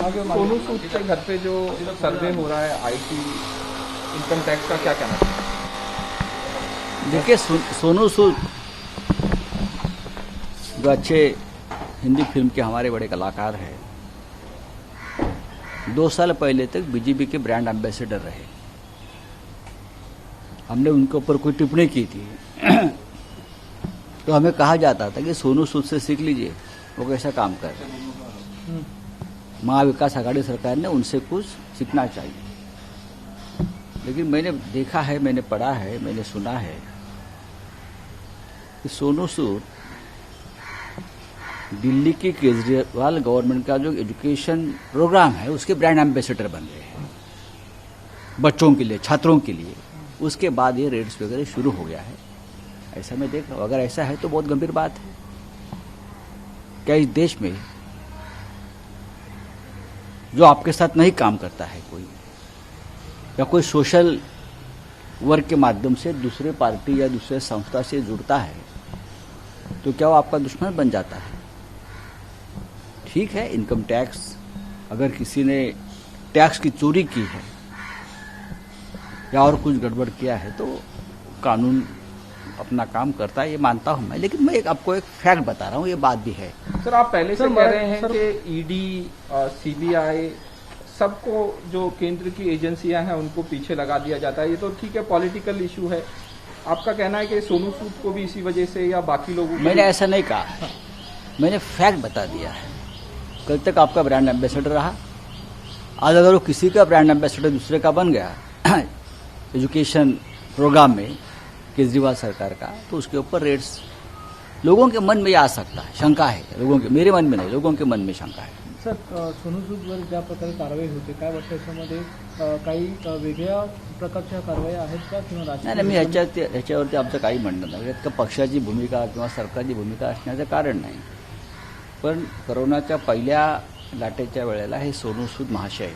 सोनू सूद के घर पे जो सर्वे हो रहा है आईटी इनकम टैक्स का, क्या कहना चाहिए? देखिए, सोनू सूद जो अच्छे हिंदी फिल्म के हमारे बड़े कलाकार हैं, 2 साल पहले तक बीजेपी के ब्रांड एम्बेसडर रहे। हमने उनके ऊपर कोई टिप्पणी की थी तो हमें कहा जाता था कि सोनू सूद से सीख लीजिए, वो कैसा काम कर रहे हैं। महाविकास आघाड़ी सरकार ने उनसे कुछ सीखना चाहिए। लेकिन मैंने देखा है, मैंने पढ़ा है, मैंने सुना है कि सोनू सूद दिल्ली की केजरीवाल गवर्नमेंट का जो एजुकेशन प्रोग्राम है उसके ब्रांड एम्बेसडर बन गए हैं, बच्चों के लिए, छात्रों के लिए। उसके बाद ये रेड्स वगैरह शुरू हो गया है। ऐसा मैं देख रहा हूँ। अगर ऐसा है तो बहुत गंभीर बात है। क्या इस देश में जो आपके साथ नहीं काम करता है कोई, या कोई सोशल वर्क के माध्यम से दूसरे पार्टी या दूसरे संस्था से जुड़ता है, तो क्या वो आपका दुश्मन बन जाता है? ठीक है, इनकम टैक्स, अगर किसी ने टैक्स की चोरी की है या और कुछ गड़बड़ किया है तो कानून अपना काम करता है, ये मानता हूं मैं। लेकिन मैं आपको एक फैक्ट बता रहा हूं, ये बात भी है। सर, आप पहले से कह रहे हैं कि ईडी, सीबीआई, सबको जो केंद्र की एजेंसियां हैं उनको पीछे लगा दिया जाता है। ये तो ठीक है, पॉलिटिकल इशू है। आपका कहना है कि सोनू सूद को भी इसी वजह से या बाकी लोगों को? मैंने ऐसा नहीं कहा, मैंने फैक्ट बता दिया है। कल तक आपका ब्रांड एम्बेसडर रहा, आज अगर वो किसी का ब्रांड एम्बेसडर दूसरे का बन गया एजुकेशन प्रोग्राम में केजरीवाल सरकार का, तो उसके ऊपर रेट्स लोगों के मन में आ सकता है, शंका है लोगों के, मेरे मन में नहीं, लोगों के मन में शंका है। सर, सोनू सूदवर ज्या प्रकारे कारवाई होते, काय वाटतं याच्यामध्ये काही वेगळ्या प्रकारच्या कारवाया आहेत का किंवा राजकीय? नाही, मी ह्याच्यावरती आमचं काही म्हणणं नाही। यात पक्षाची भूमिका किंवा सरकारची भूमिका असण्याचं कारण नाही। पण कोरोनाच्या पहिल्या लाटेच्या वेळेला हे सोनू सूद महाशय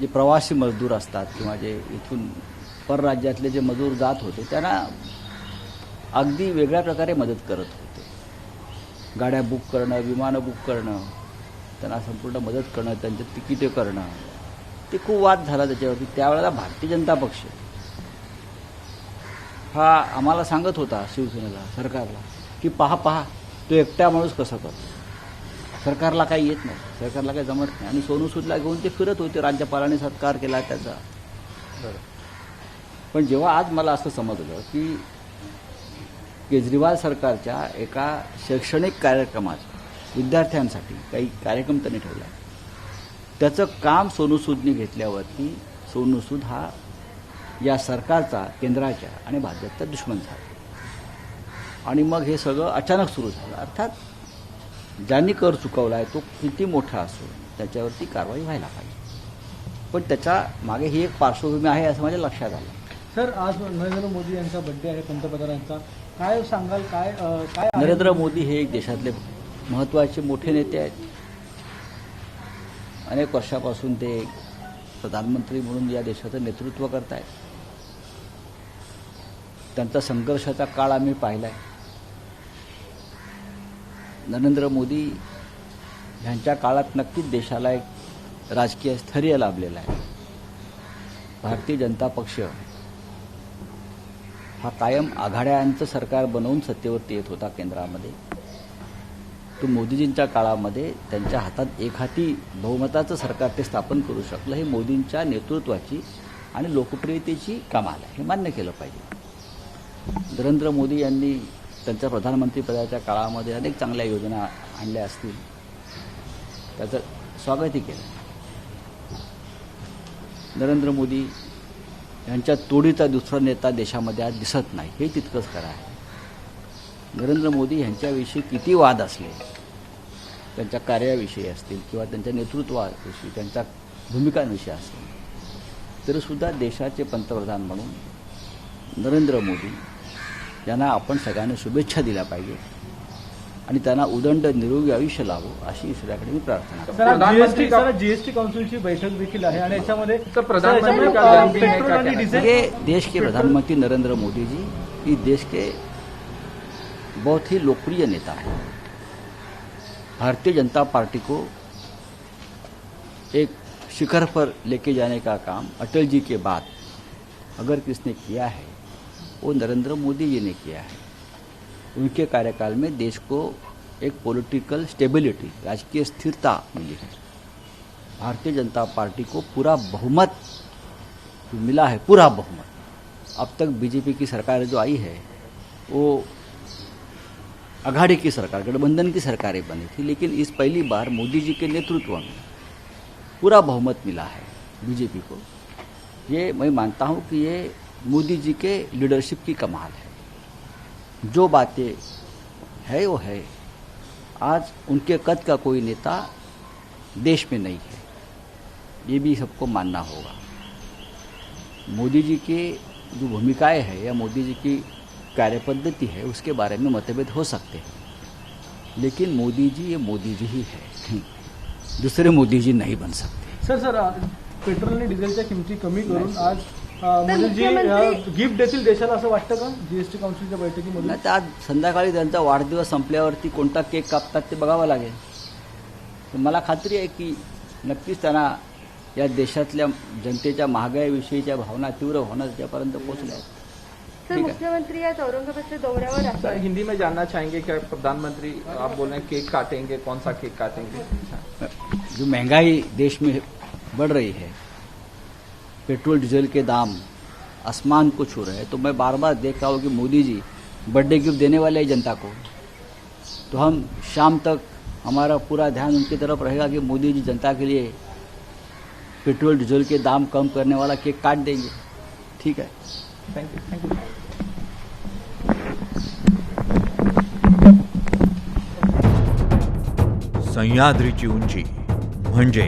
जे प्रवासी मजदूर असतात किंवा जे इथून परराज्यातले जे मजूर जात होते त्यांना अगदी वेगळ्या प्रकारे मदत करत होते। गाड्या बुक करणं, विमानं बुक करणं, त्यांना संपूर्ण मदत करणं, त्यांचे तिकिटे करणं, ते खूप वाद झाला त्याच्यावरती। त्यावेळेला भारतीय जनता पक्ष हा आम्हाला सांगत होता, शिवसेनेला, सरकारला, की पहा तो एकटा माणूस कसं करतो, सरकारला काही येत नाही, सरकारला काही जमत नाही। आणि सोनू सूदला घेऊन ते फिरत होते, राज्यपालांनी सत्कार केला त्याचा। पण जेव्हा आज मला असं समजलं की केजरीवाल सरकारच्या एका शैक्षणिक कार्यक्रमात विद्यार्थ्यांसाठी काही कार्यक्रम त्यांनी ठेवला, त्याचं काम सोनू सूदने घेतल्यावरती सोनू सूद हा या सरकारचा, केंद्राच्या आणि भाजपचा दुश्मन झाला। आणि मग हे सगळं अचानक सुरू झालं। अर्थात ज्यांनी कर चुकवला आहे तो किती मोठा असो त्याच्यावरती कारवाई व्हायला पाहिजे, पण त्याच्या मागे ही एक पार्श्वभूमी आहे असं माझ्या लक्षात आलं। सर, आज नरेंद्र मोदी यांचा बर्थडे आहे, पंतप्रधानांचा, काय सांगाल? काय नरेंद्र मोदी हे एक देशातले महत्त्वाचे मोठे नेते आहेत। अनेक वर्षापासून ते प्रधानमंत्री म्हणून या देशाचं नेतृत्व करत आहेत। त्यांचा संघर्षाचा काळ आम्ही पाहिलाय। नरेंद्र मोदी यांच्या काळात नक्कीच देशाला एक राजकीय स्थैर्य लाभलेलं आहे। भारतीय जनता पक्ष हा कायम आघाड्यांचं सरकार बनवून सत्तेवरती येत होता केंद्रामध्ये। तो मोदीजींच्या काळामध्ये त्यांच्या हातात एक हाती बहुमताचं सरकार ते स्थापन करू शकलं। हे मोदींच्या नेतृत्वाची आणि लोकप्रियतेची कमाल आहे, हे मान्य केलं पाहिजे। नरेंद्र मोदी यांनी त्यांच्या प्रधानमंत्रीपदाच्या काळामध्ये अनेक चांगल्या योजना आणल्या असतील, त्याचं स्वागतही केलं। नरेंद्र मोदी यांच्या तोडीचा दुसरा नेता देशामध्ये आज दिसत नाही, हे तितकंच खरं आहे। नरेंद्र मोदी यांच्याविषयी किती वाद असले, त्यांच्या कार्याविषयी असतील किंवा त्यांच्या नेतृत्वाविषयी, त्यांच्या भूमिकांविषयी असतील, तरीसुद्धा देशाचे पंतप्रधान म्हणून नरेंद्र मोदी यांना आपण सगळ्यांनी शुभेच्छा दिल्या पाहिजे आणि त्यांना उदंड निरोगी आयुष्य लाभो अशी ईश्वराकडे मी प्रार्थना करतो। जीएसटी काउन्सिलची बैठक देखील आहे आणि याच्यामध्ये ये देश के प्रधानमंत्री नरेंद्र मोदी जी इस देश के बहुत ही लोकप्रिय नेता है। भारतीय जनता पार्टी को एक शिखर पर लेके जाने का काम अटल जी के बाद अगर किसने किया है वो नरेंद्र मोदी जी ने किया है। उनके कार्यकाल में देश को एक पॉलिटिकल स्टेबिलिटी, राजकीय स्थिरता मिली है। भारतीय जनता पार्टी को पूरा बहुमत जो मिला है, पूरा बहुमत। अब तक बीजेपी की सरकार जो आई है वो अघाड़ी की सरकार, गठबंधन की सरकारें बनी थी, लेकिन इस पहली बार मोदी जी के नेतृत्व में पूरा बहुमत मिला है बीजेपी को। ये मैं मानता हूँ कि ये मोदी जी के लीडरशिप की कमाल है। जो बातें है वो है। आज उनके कद का कोई नेता देश में नहीं है, ये भी सबको मानना होगा। मोदी जी की जो भूमिकाएं है या मोदी जी की कार्यपद्धति है उसके बारे में मतभेद हो सकते हैं, लेकिन मोदी जी ये मोदी जी ही है, दूसरे मोदी जी नहीं बन सकते। सर पेट्रोल आणि डिझेलच्या किमती कमी करून आज मोदीजी गिफ्ट देतील देशाला असं वाटतं का जीएसटी काउन्सिलच्या बैठकीमध्ये? नाही तर आज संध्याकाळी त्यांचा वाढदिवस संपल्यावरती कोणता केक कापतात ते बघावं लागेल। तर मला खात्री आहे की नक्कीच त्यांना या देशातल्या जनतेच्या महागाईविषयीच्या भावना, तीव्र भावना त्याच्यापर्यंत पोहोचल्या आहेत। सर, मुख्यमंत्री आज औरंगाबादच्या दौऱ्यावर सर, आहेत। हिंदी में जानना चाहेंगे क्या प्रधानमंत्री आप बोल रहे हैं केक काटेंगे, कौन सा केक काटेंगे? जो महंगाई देश में बढ़ रही है, पेट्रोल डीजल के दाम आसमान को छू रहे हैं, तो मैं बार बार देख रहा हूँ कि मोदी जी बर्थडे गिफ्ट देने वाले हैं जनता को। तो हम शाम तक हमारा पूरा ध्यान उनकी तरफ रहेगा कि मोदी जी जनता के लिए पेट्रोल डीजल के दाम कम करने वाला केक काट देंगे। ठीक है, थैंक यू, थैंक यू। सह्याद्रीची उंची म्हणजे